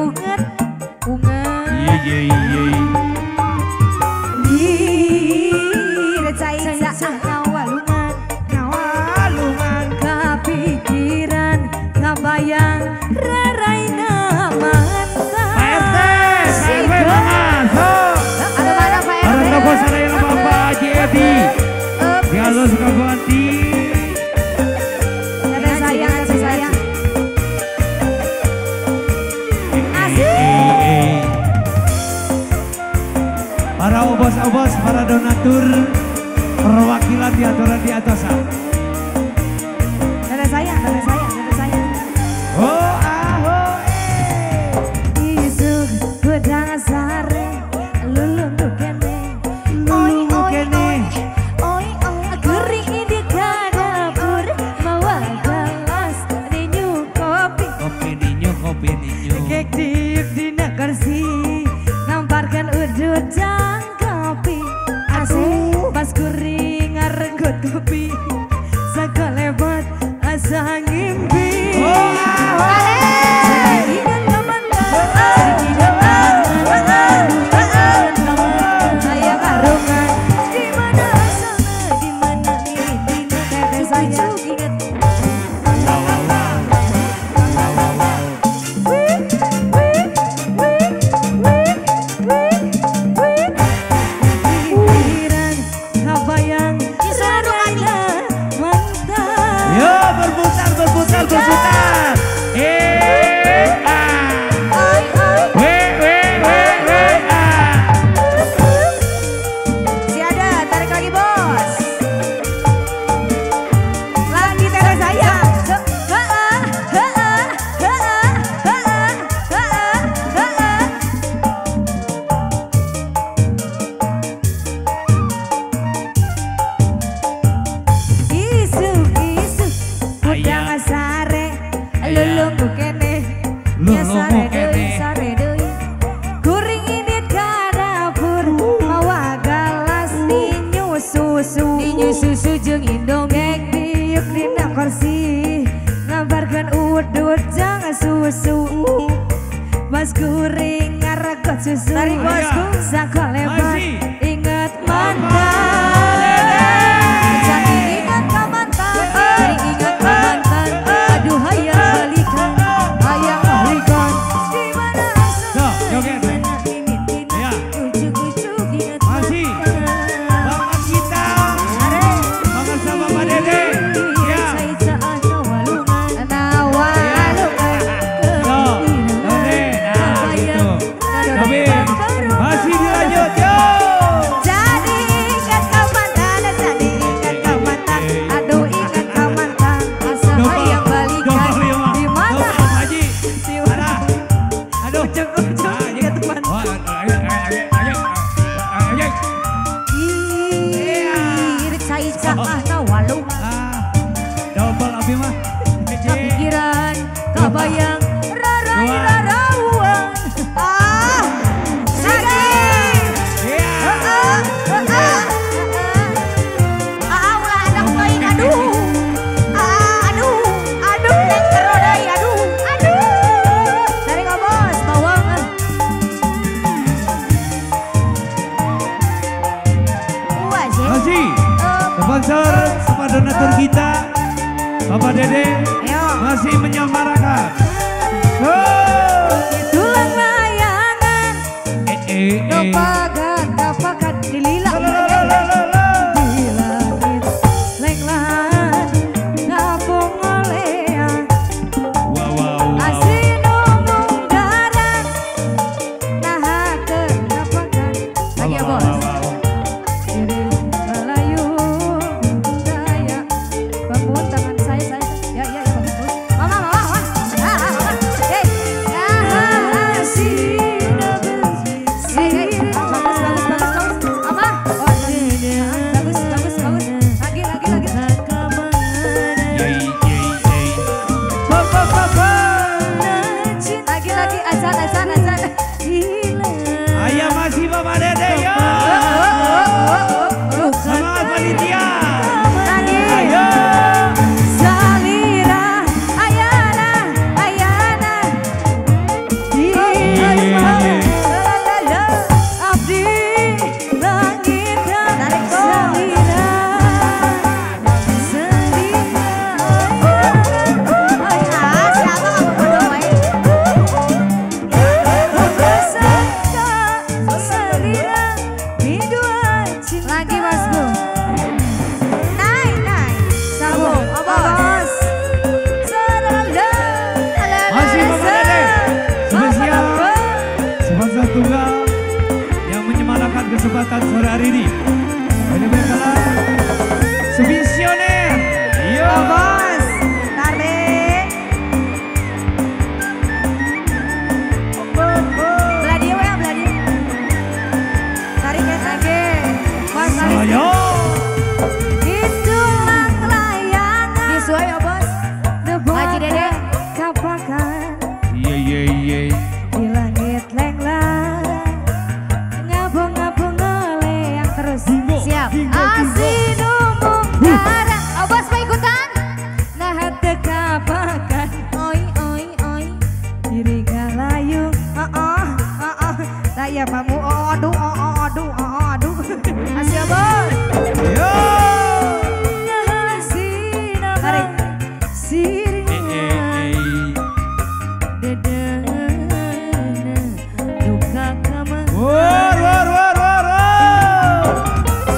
unget, unget. Iya iya iya. Diracai-cai ngawalungan, ngawalungan. Kepikiran, ngabayang, raraina mantan. Pak RT, masuk. Ada mana Pak RT? Orang toko saya Bapak Haji Edi. Halo Sukabumi. Ada sayang, ada sayang. Para obos-obos, para donatur, perwakilan di aturan di atas. Ada sayang, ada sayang, ada sayang. Oh aho Isuk gedang sare, lulung kene, oi oi oi, oi oi. Gering di dapur, bawa gelas ninyu kopi. kopi ninyu, kopi ninyu. Kek tiup dina kursi, ngamparkan udut jang kopi. Asik pas kuring ngarenggut kopi, sakalebot asa ngimpi. Oh aho berputar. Si ada, tarik lagi bos. Lagi terus sayang. Isu-isu udang sare, lulung kene, ya sare deui, sare deui. Kuring ini ka dapur, mawa galas ninyu susu jeung indongek tiup dina kursi, ngabarkeun udut jang susu. Mas kuring ngaregot susu, tarik bosku, sakolebat inget mantan. Ingat ka mantan, ingat ka mantan. Aduh hayang balikan, hayang balikan. Di mana asal? Joget. Ya. Ujuk-ujuk ingat Masih. Banget kita. Banget sama Pak Dede. Ya. Tapi masih dilanjut yo. Jadi ingat ka mantan, jadi ingat ka mantan. Aduh ingat ka mantan, asa hayang balikan. Di mana? Haji. Di mana? Aduh. Ujuk-ujuk ingat mantan. Irca-irca ngawalungan. Double abi mah. Kepikiran, kabayang, rarai-rarauan. Ah, sakit. Ulah ada poin, aduh. Aduh, neng kerodai, aduh. Dari kau bos, bawang. Masih. Sponsor sama donatur kita, Bapak Dede masih menyamarakan. Itulah layangan. Kapakan dililang. Di langit lenglan ngapung olean. Asin umum darat nahakeun kapakan. Lagi ya bos. Melayu daya bangun tangan saya. Ya. kesempatan sore hari ini. Ini adalah Sevisioner. Yo bos, tarik. Beladio ya, beladio. Tarik lagi. Bos, tarik. Ayo. Itulah layangan. Disuai ya bos. Haji Dede. Kapakan. Iya. Di langit lenglang. Ngabung-ngabung ngeleang terus. Siap. Asinu mungkara. Oh bos mau ikutan? Nah hati kapakan. Oi. Diri galayung. Saya mamu aduh. Asyik bos. Yo. Tarik. Siringan. Duka kamar. War.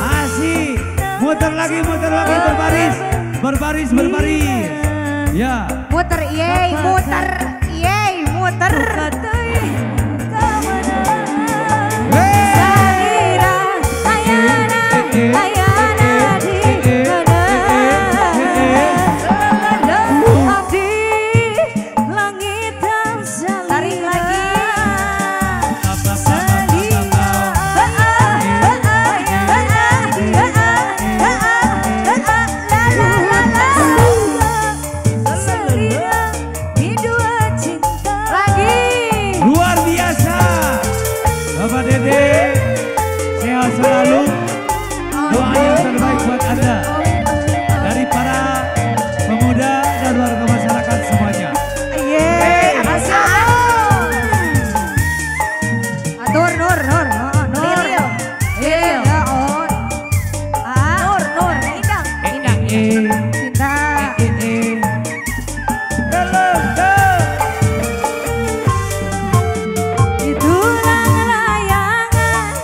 Asik. Muter lagi, berbaris. Ya. Muter, muter. Salira, ayana di abdi langit dan tarik lagi. Luar biasa. Bapak Dede, sehat selalu. Doa yang terbaik buat Anda. Dari para pemuda dan warga masyarakat semuanya. Nur. Nur. Indang. Cinta. Itulah layangan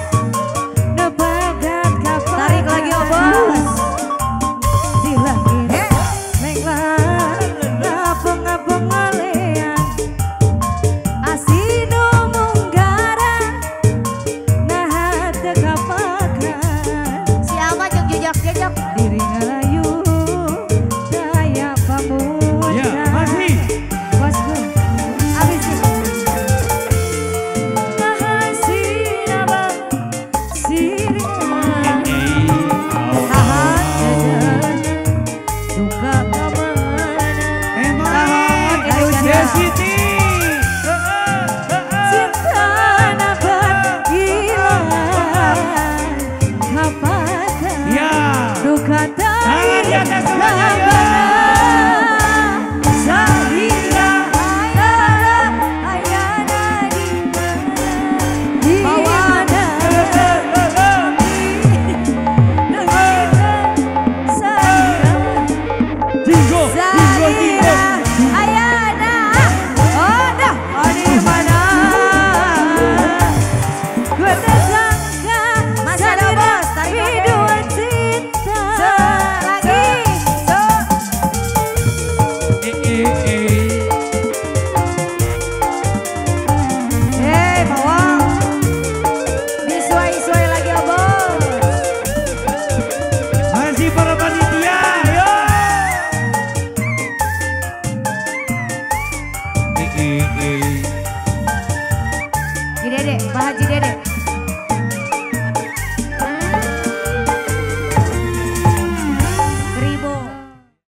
nebagat kapal. Tarik lagi oh bos. Di langit lenglang ngabung-ngabung ngeleang. Asinu munggaran nah hati kapakan. Siapa jeung jejak diri ngalayu daya pamuja. Ya, masih. Bosku, abis itu. Mahasin abang siringan. Tahan jajan, duka kemana. Emang, Siti. Cinta nabat hilang. Kapakan Ya. duka Tangan di atas semuanya, ya. Salira ayana di mana Jingo. Salira ayana di mana gue tersangka Salira hidup cinta lagi. Bawang disuai lagi ya bos. Masih para panitia, yo. Haji Dede, Pak Haji Dede.